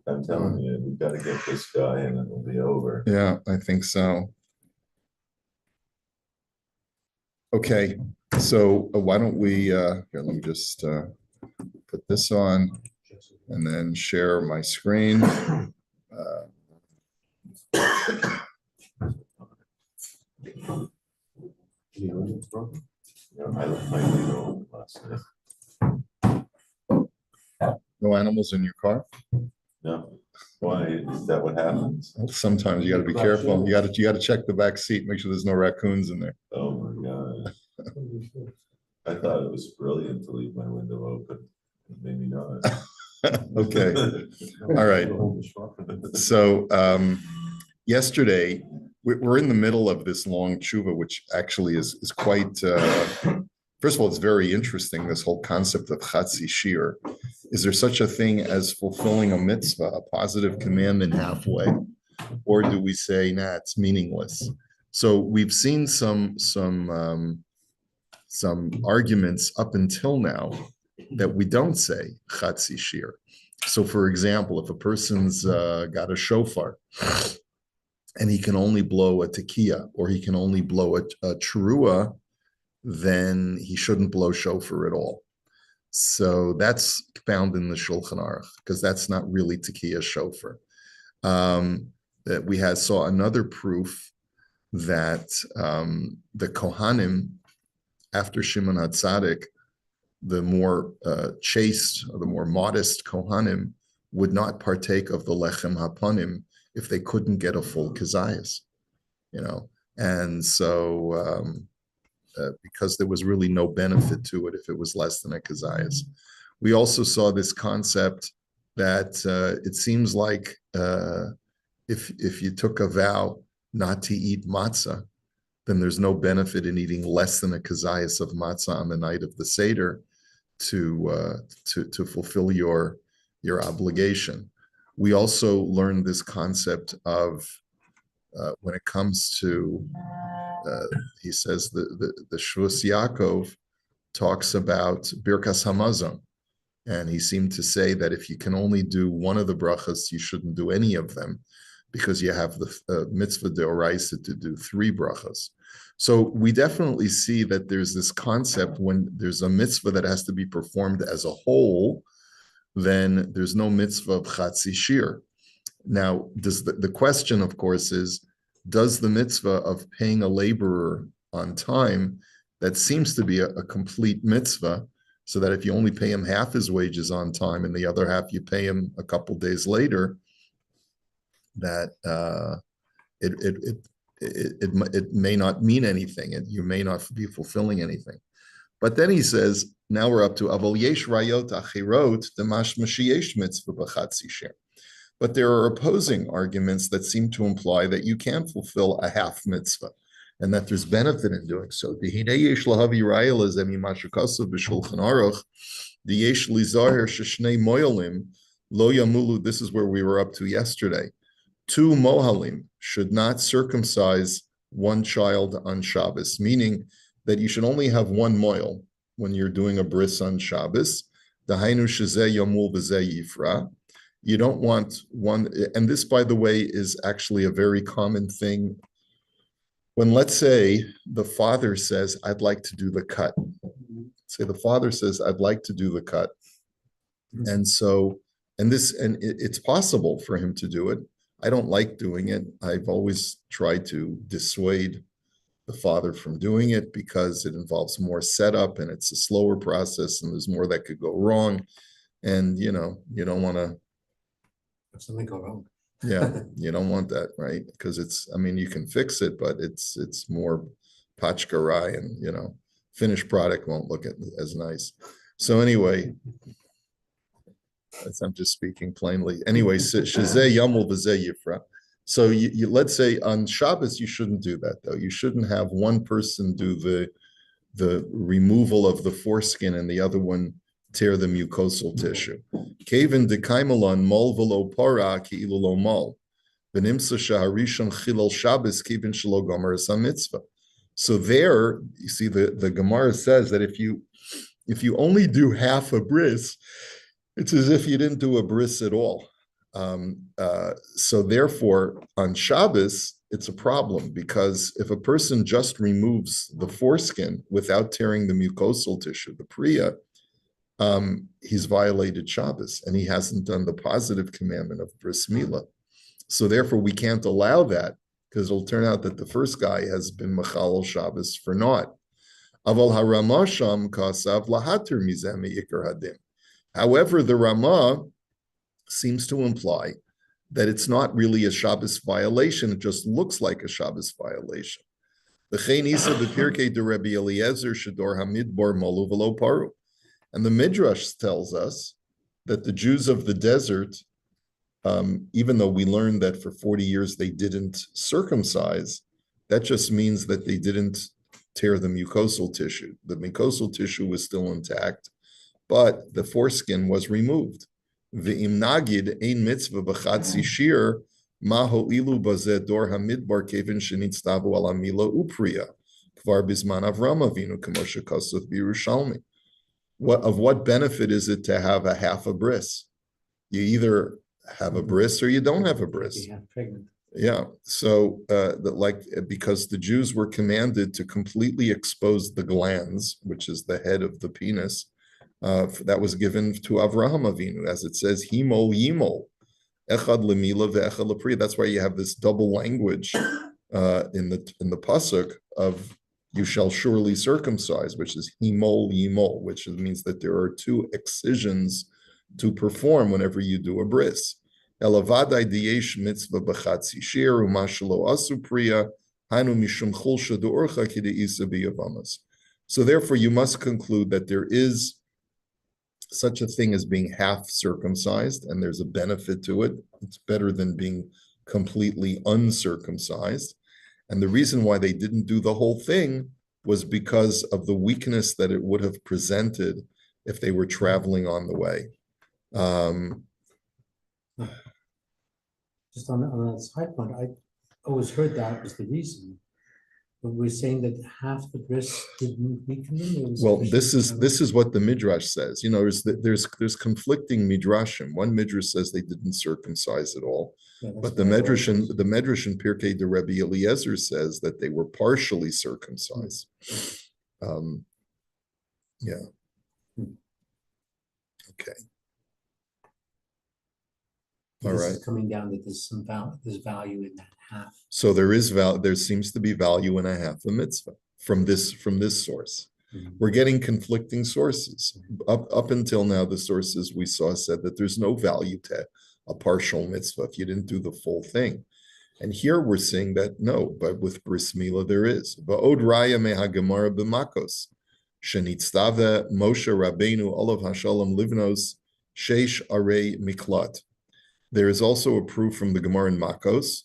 I'm telling you, we've got to get this guy and it'll be over. Yeah, I think so. Okay, so why don't we, here, let me just put this on and then share my screen. I left my window last night. No animals in your car? No, why, is that what happens? Well, sometimes you got to be careful. You got to check the back seat, make sure there's no raccoons in there. Oh my God. I thought it was brilliant to leave my window open. Maybe not. Okay, all right. So yesterday, we're in the middle of this long tshuva, which actually is quite, first of all, it's very interesting, this whole concept of chatzi shir. Is there such a thing as fulfilling a mitzvah, a positive command in halfway? Or do we say, nah, it's meaningless? So we've seen some arguments up until now that we don't say chatzi shir. So for example, if a person's got a shofar and he can only blow a tekiah or he can only blow a trua, then he shouldn't blow shofar at all. So that's found in the Shulchan Aruch because that's not really tekiah shofar. That we saw another proof that the Kohanim, after Shimon HaTzadik, the more chaste, or the more modest Kohanim would not partake of the Lechem HaPanim if they couldn't get a full Kazayas, and so because there was really no benefit to it if it was less than a Kazayas. We also saw this concept that it seems like if you took a vow not to eat matzah, then there's no benefit in eating less than a kazayas of matzah on the night of the Seder to fulfill your obligation. We also learned this concept of when it comes to, he says the Shvus Yaakov talks about Birkas Hamazon, and he seemed to say that if you can only do one of the brachas, you shouldn't do any of them, because you have the mitzvah deoraisa to do 3 brachas. So we definitely see that there's this concept when there's a mitzvah that has to be performed as a whole, then there's no mitzvah of chatzi shir. Now, does the question, of course, is, does the mitzvah of paying a laborer on time, that seems to be a complete mitzvah, so that if you only pay him half his wages on time and the other half you pay him a couple days later, that it may not mean anything, and you may not be fulfilling anything. But then he says, now we're up to Avol yesh rayot achirot demashma sheyesh mitzvah b'chatzi shir. But there are opposing arguments that seem to imply that you can fulfill a half mitzvah, and that there's benefit in doing so. Dehine yesh lahavi raya lezemi mashakasav b'shulchan aruch diyesh lizaher sheshnei moyalim lo yamulu. This is where we were up to yesterday. 2 mohalim should not circumcise one child on Shabbos, meaning that you should only have 1 moil when you're doing a bris on Shabbos. Dahainu shezeh yamul v'zeh yifra. You don't want one, and this, by the way, is actually a very common thing. When, let's say, the father says, I'd like to do the cut. Say the father says, I'd like to do the cut. And so, it's possible for him to do it. I don't like doing it. I've always tried to dissuade the father from doing it because it involves more setup and it's a slower process and there's more that could go wrong. And, you don't want to. Something go wrong. Yeah, you don't want that, right? Because you can fix it, but it's more pachkarai, and, finished product won't look as nice. So anyway, I'm just speaking plainly. Anyway, shezeh yamul v'zeh yifra. So you let's say on Shabbos you shouldn't do that, though. You shouldn't have one person do the removal of the foreskin and the other one tear the mucosal tissue. Kevin dekaimalon mol velo para ki'ilu lo mol. V'nimsa shaharishon chilal Shabbos kevin shelo gomer es mitzvah. So there, you see, the Gemara says that if you only do half a bris, it's as if you didn't do a bris at all. So therefore, on Shabbos, it's a problem because if a person just removes the foreskin without tearing the mucosal tissue, the priya, he's violated Shabbos and he hasn't done the positive commandment of bris milah. So therefore, we can't allow that because it'll turn out that the first guy has been mechalel Shabbos for naught. Aval harama sham kasav lahatir mizeh me'ikar hadim. However, the Ramah seems to imply that it's not really a Shabbos violation, it just looks like a Shabbos violation. And the Midrash tells us that the Jews of the desert, even though we learned that for 40 years they didn't circumcise, that just means that they didn't tear the mucosal tissue. The mucosal tissue was still intact, but the foreskin was removed. Ve'im nagid ein mitzvah b'chatzi shir ma ho'ilu bazeh dor hamidbar kevin shenitztavu ala mila upriya kvar bizman Avram Avinu k'mo shekasuf b'Yerushalmi. What benefit is it to have a half a bris? You either have a bris or you don't have a bris. Yeah, so because the Jews were commanded to completely expose the glands, which is the head of the penis, that was given to Avraham Avinu, as it says, Himol Yimol, Echad Lemila ve'Echad Lepri. That's why you have this double language in the pasuk of you shall surely circumcise, which is Himol Yimol, which means that there are two excisions to perform whenever you do a bris. Elavadai diyesh mitzvah b'chatzi shir umashalo asu priya hanu mishum chulsha du'orcha kideisa biyavamas. So therefore, you must conclude that there is such a thing as being half circumcised, and there's a benefit to it. It's better than being completely uncircumcised. And the reason why they didn't do the whole thing was because of the weakness that it would have presented if they were traveling on the way. Just on that side point, I always heard that was the reason. But we're saying that half the bris didn't weaken them. Well, this is what the Midrash says. You know, there's conflicting Midrashim. One Midrash says they didn't circumcise at all, but the Midrash in Pirkei de Rebbe Eliezer says that they were partially circumcised. Yeah. Okay. All right. Is coming down that there's some value in that half. So there seems to be value in a half a mitzvah from this source. Mm-hmm. We're getting conflicting sources. Up until now, the sources we saw said that there's no value to a partial mitzvah if you didn't do the full thing. And here we're saying that no, but with bris milah there is. Va'od raya meha gemara b'makos shenitztave Moshe Rabbeinu olav hashalom livnos sheish arei miklat. There is also a proof from the Gemara in Makos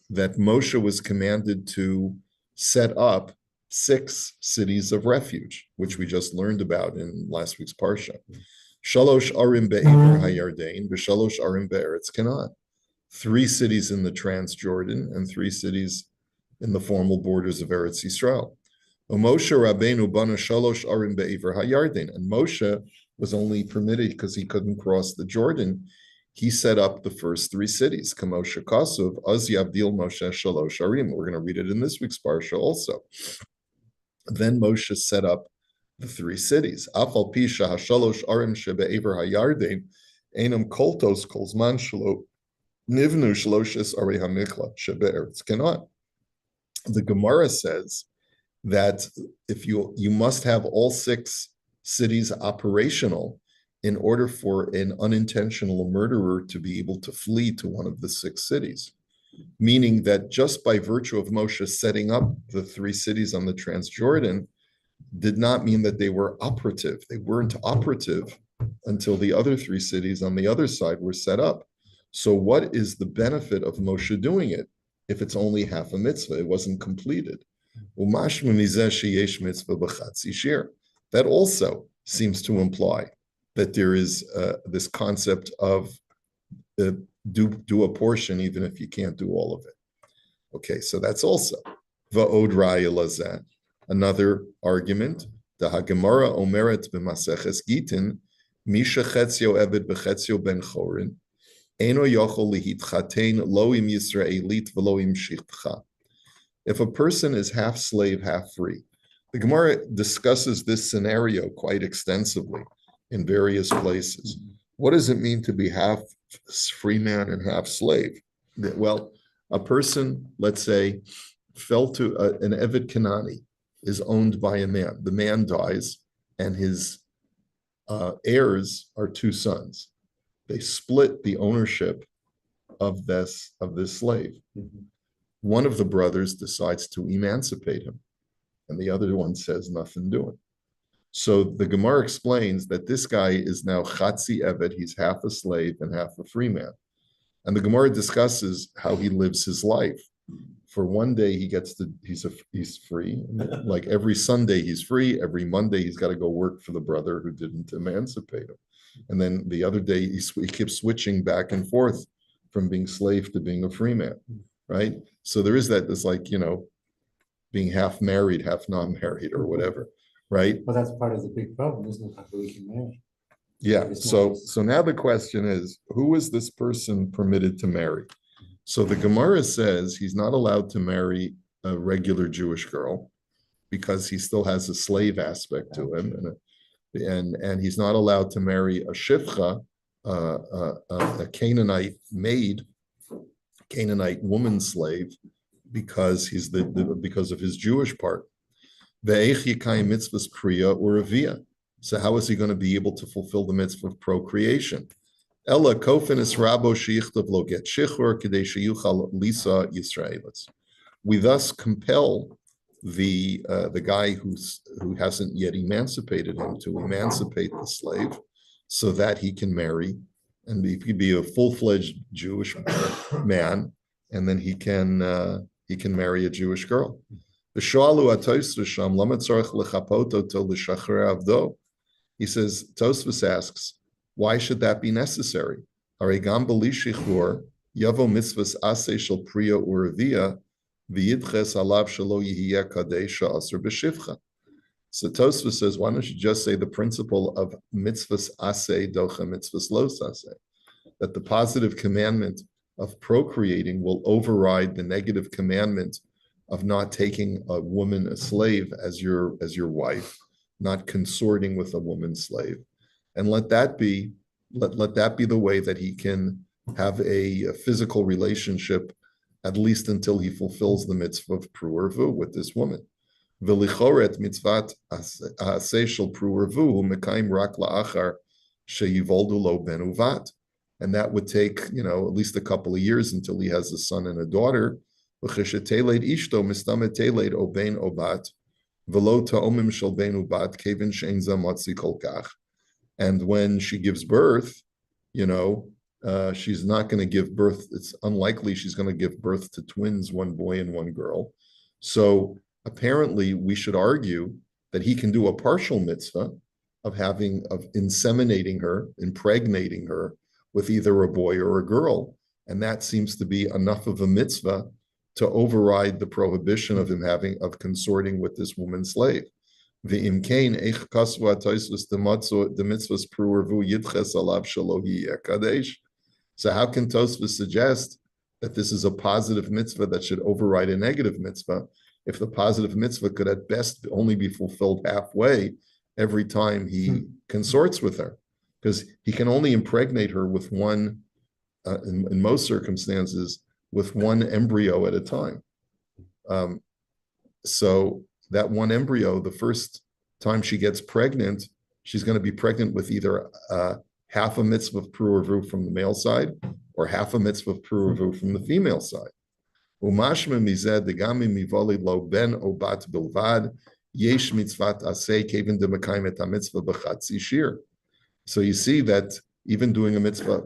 that Moshe was commanded to set up 6 cities of refuge, which we just learned about in last week's Parsha. Shalosh arim be'ever hayardain, v'shalosh arim be'eretz Canaan. 3 cities in the Transjordan and 3 cities in the formal borders of Eretz Yisrael. Moshe Rabbeinu bana shalosh arim be'ever hayardain. And Moshe was only permitted because he couldn't cross the Jordan. He set up the first 3 cities. Kamosha Kasuv, Az Yavdil Moshe Shalosh Arim. We're going to read it in this week's Parsha also. Then Moshe set up the 3 cities. Afal Pisha Hashalosh Arim Shebe'ever Hayardein, Einam Koltos Kolzman Shalo, Nivnu Shaloshes Ari Hamikla, Shebe'eretz Canaan. The Gemara says that if you must have all 6 cities operational in order for an unintentional murderer to be able to flee to one of the 6 cities. Meaning that just by virtue of Moshe setting up the 3 cities on the Transjordan did not mean that they were operative. They weren't operative until the other 3 cities on the other side were set up. So what is the benefit of Moshe doing it if it's only half a mitzvah? It wasn't completed. That also seems to imply that there is this concept of do a portion even if you can't do all of it. Okay, so that's also va'od raya lazat. Another argument, the Hagemara omeret b'maseches gitin, misha chetzio eved b'chetzio ben chorin, Eino yochol lihitchatein lo im Yisraelit v'lo im shichtcha. If a person is half slave, half free, the Gemara discusses this scenario quite extensively in various places. What does it mean to be half free man and half slave? Well, a person, let's say, fell to an Eved Kanani, is owned by a man. The man dies, and his heirs are two sons. They split the ownership of this slave. One of the brothers decides to emancipate him, and the other one says nothing doing. So the Gemara explains that this guy is now Chatzi Eved, he's half a slave and half a free man. And the Gemara discusses how he lives his life. For one day he's free. Like every Sunday he's free. Every Monday he's got to go work for the brother who didn't emancipate him. And then the other day he keeps switching back and forth from being slave to being a free man, right? So there is that, it's like, being half married, half non-married or whatever, right? Well, that's part of the big problem, isn't it? How we can marry. Yeah, so now the question is, who is this person permitted to marry? So the Gemara says he's not allowed to marry a regular Jewish girl because he still has a slave aspect to him, and he's not allowed to marry a shifcha, a Canaanite maid, Canaanite woman slave, because he's because of his Jewish part. Mitzvahs kriya or avia. So how is he going to be able to fulfill the mitzvah of procreation? Ella kofinis rabo sheichtav lo get shichur kedei sheyuchal lisa Yisraelis. We thus compel the guy who hasn't yet emancipated him to emancipate the slave, so that he can marry and be a full-fledged Jewish man, and then he can marry a Jewish girl. He says, Tosfos asks, why should that be necessary? So Tosfos says, why don't you just say the principle of mitzvahs aseh docha mitzvahs los aseh, that the positive commandment of procreating will override the negative commandment of not taking a woman, a slave, as your wife, not consorting with a woman slave, and let that be the way that he can have a physical relationship, at least until he fulfills the mitzvah of pru'ervu with this woman. V'lichoret mitzvat aseh shel pru'ervu mekayim rak la'achar sheyivoldu lo ben uvat, and that would take at least a couple of years until he has a son and a daughter. V'chesheteled ishto mistamet teled o ben o bat v'lo ta'omim shel ben ubat kevin she'en za matzi kol kach. And when she gives birth, she's not going to give birth. It's unlikely she's going to give birth to twins, one boy and one girl. So apparently we should argue that he can do a partial mitzvah of inseminating her, impregnating her with either a boy or a girl. And that seems to be enough of a mitzvah to override the prohibition of him of consorting with this woman slave. So how can Tosfos suggest that this is a positive mitzvah that should override a negative mitzvah, if the positive mitzvah could at best only be fulfilled halfway every time he consorts with her? Because he can only impregnate her with one, in most circumstances, with one embryo at a time. So that one embryo, the first time she gets pregnant, she's going to be pregnant with either half a mitzvah of pru'ervu from the male side or half a mitzvah of pru'ervu from the female side. Umashma mizeh degami mivoli lo ben o bat bilvad yesh mitzvat aseh kevin demekayim et mitzvah b'chatzi shir. So you see that even doing a mitzvah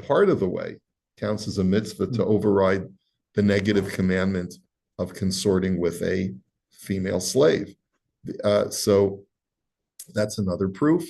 part of the way counts as a mitzvah to override the negative commandment of consorting with a female slave. So that's another proof.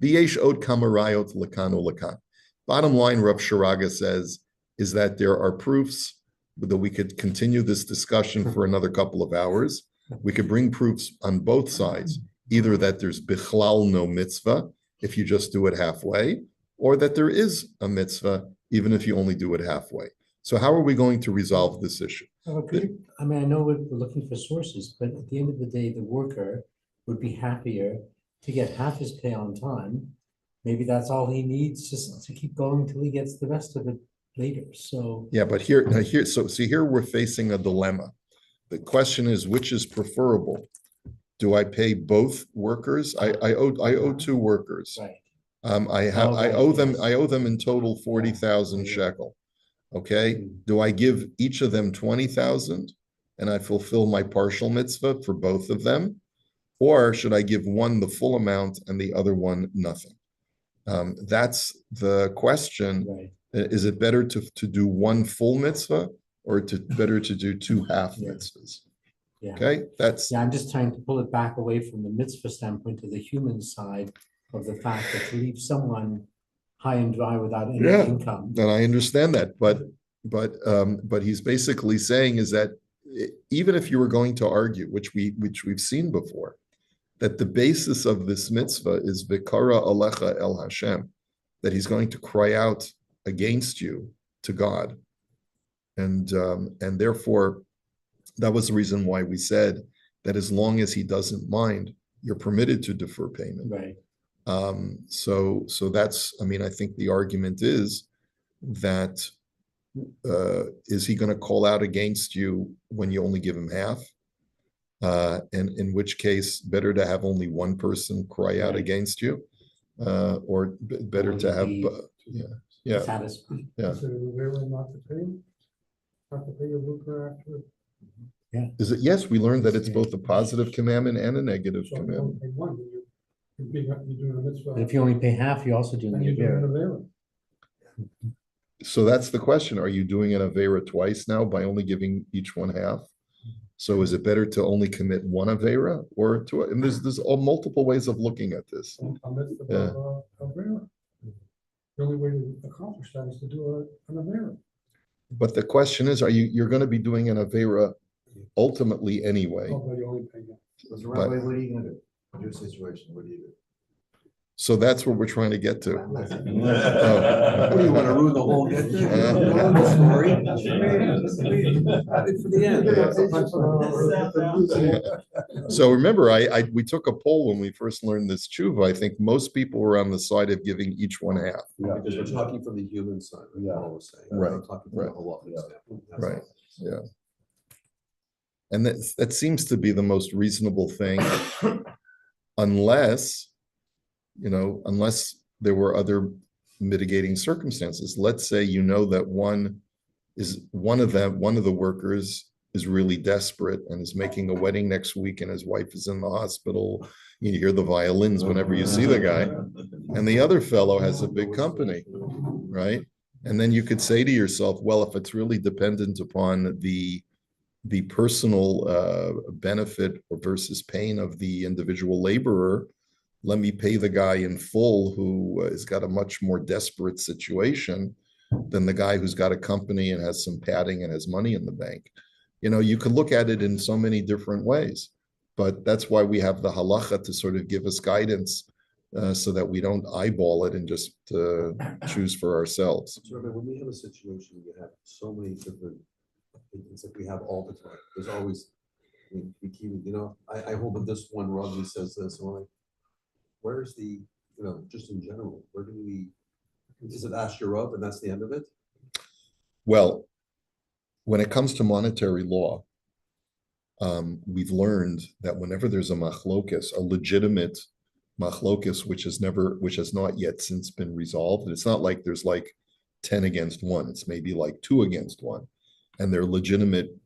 V'yesh od kamarayot lakan ulakan. Bottom line, Rav Sharaga says, is that there are proofs that we could continue this discussion for another couple of hours. We could bring proofs on both sides, either that there's bichlal no mitzvah if you just do it halfway, or that there is a mitzvah even if you only do it halfway. So how are we going to resolve this issue? I mean, I know we're looking for sources, but at the end of the day, the worker would be happier to get half his pay on time. Maybe that's all he needs, just to keep going till he gets the rest of it later, so. Yeah, but so see, here we're facing a dilemma. The question is, which is preferable? Do I pay both workers? I owe two workers. Right, I owe them in total 40,000 shekel. Okay, do I give each of them 20,000 and I fulfill my partial mitzvah for both of them? Or should I give one the full amount and the other one nothing? That's the question. right. Is it better to do one full mitzvah or better to do two half mitzvahs? Yeah. Okay, that's, Yeah, I'm just trying to pull it back away from the mitzvah standpoint to the human side of the fact that to leave someone high and dry without any Yeah. income. and I understand that, but he's basically saying is that even if you were going to argue, which we've seen before, that the basis of this mitzvah is vikara alecha el Hashem, that he's going to cry out against you to God, and therefore that was the reason why we said that as long as he doesn't mind, you're permitted to defer payment. Right, So that's, I mean, I think the argument is that is he going to call out against you when you only give him half? And in which case, better to have only one person cry out Right. against you, or better to have, yeah, satisfied. Yeah. Is it really not to pay? Not to pay your worker after? Is it? Yes, we learned that it's Yeah. both a positive commandment and a negative So you commandment. only pay one, you're doing a mitzvah. But if you only pay half, you're also doing And the you're doing an Avera. Avera. So that's the question. Are you doing an Avera twice now by only giving each one half? So is it better to only commit one Avera or to, and there's all multiple ways of looking at this. A mitzvah Yeah. of Avera. The only way to accomplish that is to do an Avera. But the question is, you're going to be doing an Avera ultimately anyway. Oh, but you only pay half. Mr. Rabbi, what are you gonna do? In your situation, what do you do? So that's what we're trying to get to. What do you wanna ruin the whole get there? Yeah. Know the story? For the end. So remember, we took a poll when we first learned this tshuva. I think most people were on the side of giving each one half. Because we're talking from the human side, what Paul was saying. We're not talking from the halachic standpoint. That's Right. all. Yeah. And that seems to be the most reasonable thing, unless there were other mitigating circumstances. Let's say that one of the workers is really desperate and is making a wedding next week and his wife is in the hospital. You hear the violins whenever you see the guy. And the other fellow has a big company, right? And then you could say to yourself, well, if it's really dependent upon the personal benefit versus pain of the individual laborer, let me pay the guy in full who has got a much more desperate situation than the guy who's got a company and has some padding and has money in the bank. You could look at it in so many different ways, but that's why we have the halacha to sort of give us guidance so that we don't eyeball it and just choose for ourselves. So Rabbi, when we have a situation, you have so many different opinions that we have all the time. There's always, we keep, I hold with this one, Rodney says this, and we're like, where's the, just in general, where do we, is it Asher of, and that's the end of it? Well, when it comes to monetary law, we've learned that whenever there's a machlokes, a legitimate machlokes, which has not yet since been resolved, and it's not like there's like 10 against 1, it's maybe like 2 against 1, and they're legitimate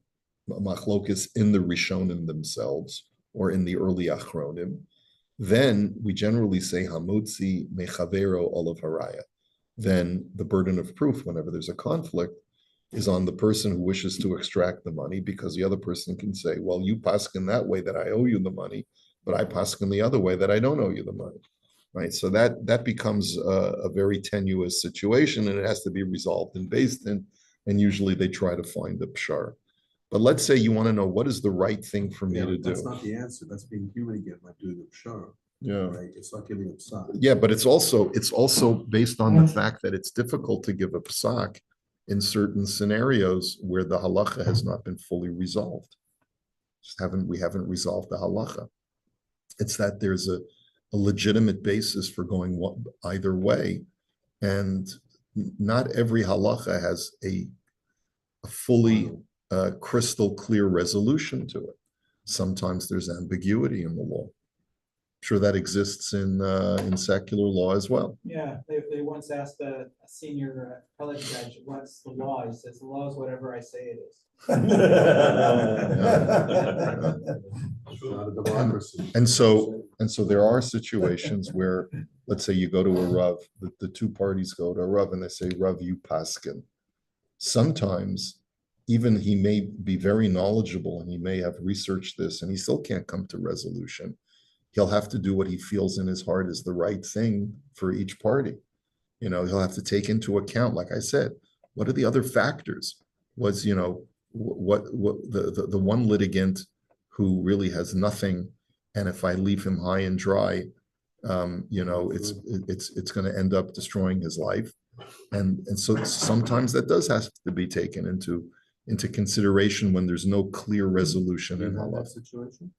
machlokes in the Rishonim themselves or in the early Achronim, then we generally say hamotzi mechavero olav haraya. Then the burden of proof, whenever there's a conflict, is on the person who wishes to extract the money, because the other person can say, well, you paskin that way that I owe you the money, but I paskin the other way that I don't owe you the money, right? So that becomes a very tenuous situation, and it has to be resolved in Beis Din, and usually they try to find the pshar. But let's say you want to know what is the right thing for me to do. That's not the answer. That's being human again, like doing the pshar. Yeah. Right, it's not giving up side. Yeah, but it's also based on the fact that it's difficult to give a psak in certain scenarios where the halacha has not been fully resolved. We haven't resolved the halacha. It's that there's a legitimate basis for going either way, and not every halacha has a fully crystal clear resolution to it. Sometimes there's ambiguity in the law. Sure, that exists in secular law as well. Yeah, they once asked a senior appellate judge, what's the law? He says, the law is whatever I say it is. It's not a democracy. And so there are situations where, let's say you go to a Rav, the two parties go to a Rav and they say, Rav, you paskin. Sometimes even he may be very knowledgeable and he may have researched this and he still can't come to resolution. He'll have to do what he feels in his heart is the right thing for each party. He'll have to take into account, like I said, what are the other factors? Was, what the one litigant who really has nothing, and if I leave him high and dry, it's going to end up destroying his life. And so sometimes that does have to be taken into consideration when there's no clear resolution in that halakha. situation?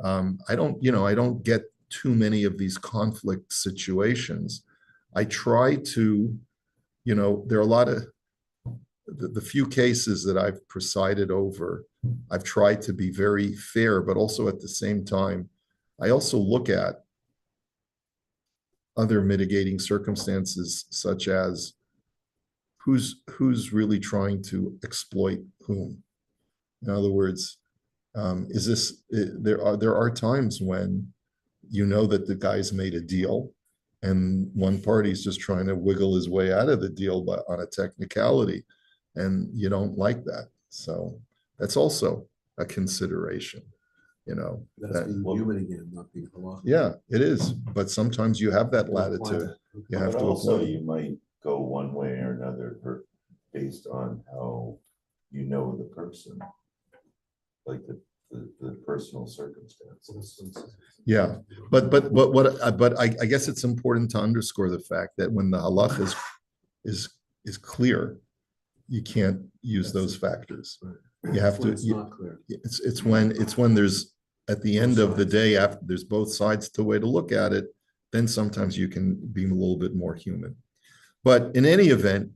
I don't get too many of these conflict situations. I try to, there are a lot of the few cases that I've presided over, I've tried to be very fair, but also at the same time, I also look at other mitigating circumstances, such as who's really trying to exploit whom. In other words, there are times when that the guy's made a deal and one party's just trying to wiggle his way out of the deal on a technicality, and you don't like that. So that's also a consideration, That's being human again, not being halakha. Yeah, it is. But sometimes you have that latitude. You have But to also apply. you might go one way or another based on how you know the person, like the personal circumstances. Yeah, but I guess it's important to underscore the fact that when the halach is clear, you can't use those factors. You have to. It's not clear. It's when there's at the end of the day, after there's both sides to way to look at it, then sometimes you can be a little bit more human. But in any event,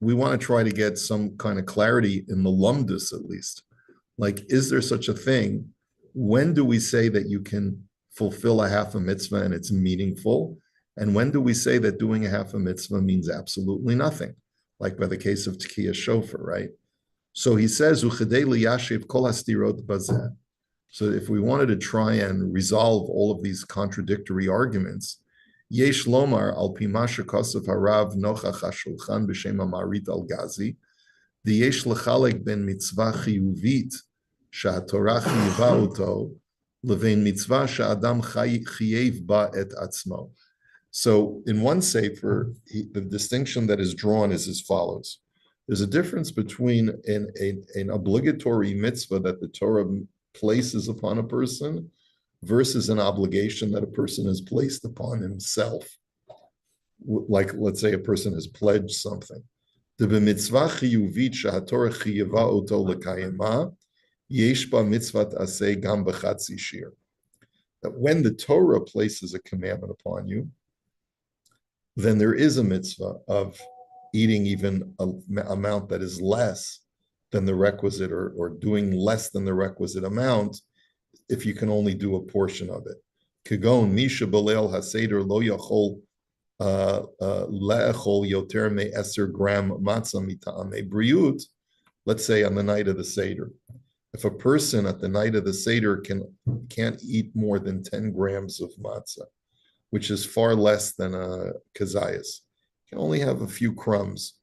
we want to try to get some kind of clarity in the lumdus at least. Like, is there such a thing? When do we say that you can fulfill a half a mitzvah and it's meaningful? And when do we say that doing a half a mitzvah means absolutely nothing? Like by the case of Tekiyah Shofar, right? So he says, "Uchedei liyashiv kol hastirot bazeh." So if we wanted to try and resolve all of these contradictory arguments, Yesh lomar al pi ma shekosef harav nochach hashulchan b'shem amarit al gazi, the yesh lechalek ben mitzvah chiyuvit shehatorah chiyuva oto levein mitzvah she'adam chayev ba et atzmo. So in one sefer, the distinction that is drawn is as follows. There's a difference between an obligatory mitzvah that the Torah places upon a person versus an obligation that a person has placed upon himself. Like, let's say a person has pledged something. Mitzvah chiyuvit shehatorah chiyeva oto lekayema, yesh ba mitzvat aseh gam b'chatzi shir. That when the Torah places a commandment upon you, then there is a mitzvah of eating even an amount that is less than the requisite, or doing less than the requisite amount, if you can only do a portion of it. Kagon misha b'leil haseder lo yachol le'echol yoter me 10 gram matzah mita'amei briyut. Let's say on the night of the Seder, if a person at the night of the Seder can't eat more than 10 grams of matzah, which is far less than a kazayas, can only have a few crumbs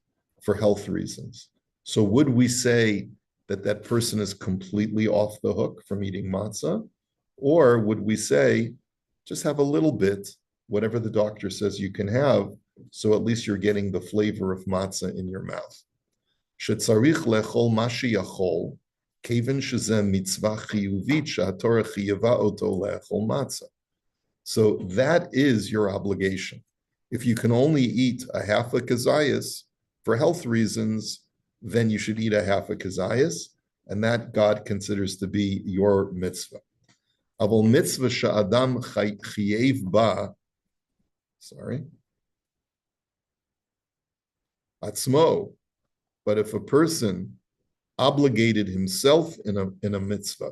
for health reasons. So would we say that that person is completely off the hook from eating matzah? Or would we say, just have a little bit, whatever the doctor says you can have, so at least you're getting the flavor of matzah in your mouth? Shetzarich lechol mashi yachol, keven shezem mitzvah chiyuvit shehatorah chiyeva oto lechol matzah. So that is your obligation. If you can only eat a half a kazayas for health reasons, then you should eat a half a kazayas, and that God considers to be your mitzvah. Avol mitzvah sha'adam chayev ba, atzmo. But if a person obligated himself in a mitzvah,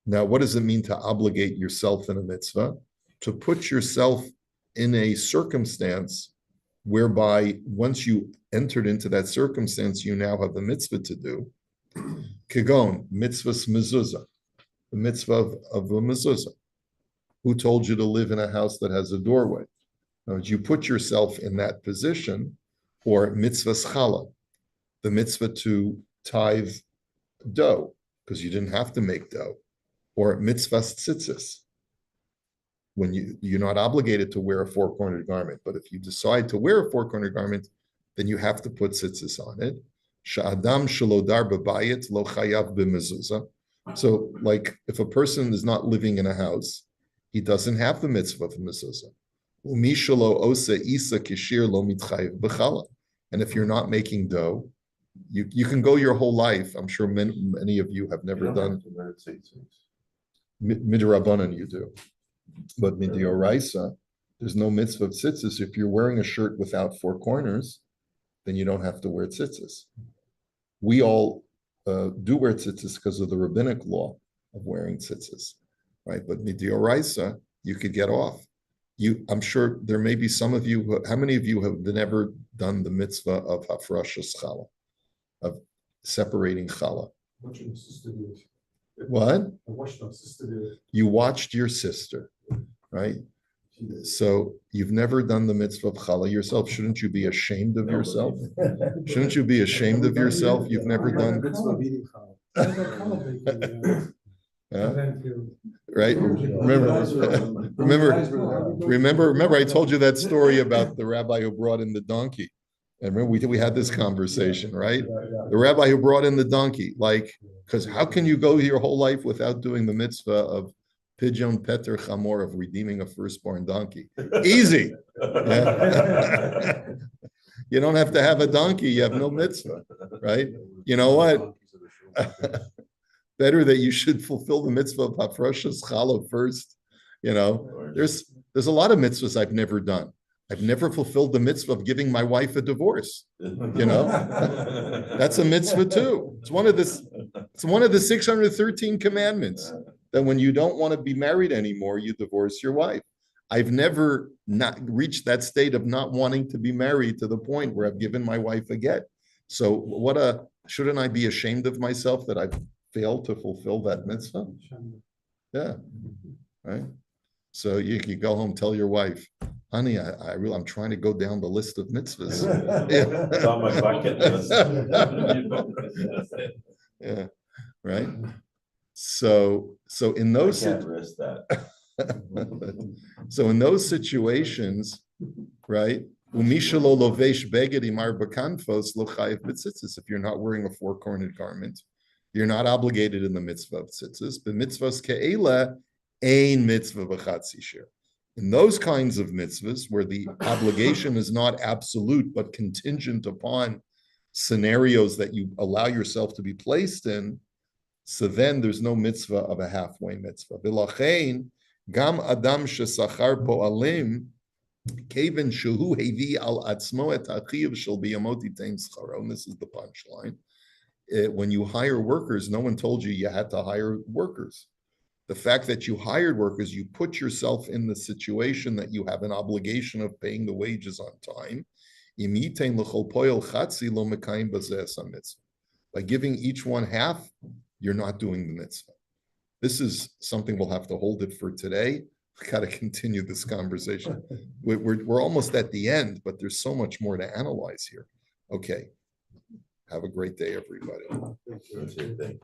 now what does it mean to obligate yourself in a mitzvah? To put yourself in a circumstance whereby once you entered into that circumstance, you now have a mitzvah to do. Kigon, mitzvahs mezuzah, the mitzvah of a mezuzah. Who told you to live in a house that has a doorway? Now, you put yourself in that position, or mitzvahs challah, the mitzvah to tithe dough, because you didn't have to make dough, or mitzvahs tzitzis, when you're not obligated to wear a four-cornered garment, but if you decide to wear a four-cornered garment, then you have to put tzitzis on it. Sha'adam shalodar b'bayit lo chayav b'mezuzah. So, like, if a person is not living in a house, he doesn't have the mitzvah of mezuzah. Umi shalo osa isa kishir lo mitchayev b'chala. And if you're not making dough, you can go your whole life. I'm sure many of you have never done midrabanan. You do, but midioraisa, there's no mitzvah of tzitzis. If you're wearing a shirt without four corners, then you don't have to wear tzitzis. We all do wear tzitzis because of the rabbinic law of wearing tzitzis, right? But midioraisa, you could get off. I'm sure there may be some of you. How many of you have never done the mitzvah of hafrashas challah, of separating challah? Watching my sister do it. What? I watched my sister do it. You watched your sister, right? So you've never done the mitzvah of challah yourself. Shouldn't you be ashamed of yourself? Shouldn't you be ashamed of yourself? You've never done. Mitzvah of eating challah. Yeah. Right? Remember, I told you that story about the rabbi who brought in the donkey. And remember, we had this conversation, right? The rabbi who brought in the donkey, like, because how can you go your whole life without doing the mitzvah of pidyon peter chamor, of redeeming a firstborn donkey? Easy. Yeah. You don't have to have a donkey. You have no mitzvah, right? You know what? Better that you should fulfill the mitzvah of hafrashas challah first. You know, there's a lot of mitzvahs I've never done. I've never fulfilled the mitzvah of giving my wife a divorce. You know, that's a mitzvah too. It's one of the 613 commandments that when you don't want to be married anymore, you divorce your wife. I've never not reached that state of not wanting to be married to the point where I've given my wife a get. So shouldn't I be ashamed of myself that I've failed to fulfill that mitzvah? Yeah, right. So you can go home, tell your wife, honey, I'm trying to go down the list of mitzvahs. Yeah. It's on my bucket list. Yeah, right. So in those I can't risk that. so in those situations, right? If you're not wearing a four-cornered garment, you're not obligated in the mitzvah of tzitzis. But mitzvahs ke'ela ein mitzvah b'chatzi shir. In those kinds of mitzvahs where the obligation is not absolute but contingent upon scenarios that you allow yourself to be placed in, so then there's no mitzvah of a halfway mitzvah. V'lachein gam adam shesachar po'alim keven shehu hevi al atzmo et achiv shel biyamot yitain scharo. And this is the punchline. When you hire workers, no one told you had to hire workers. The fact that you hired workers, you put yourself in the situation that you have an obligation of paying the wages on time. By giving each one half, you're not doing the mitzvah. This is something we'll have to hold it for today. We've got to continue this conversation. We're almost at the end, but there's so much more to analyze here. Okay. Have a great day, everybody. Thank you.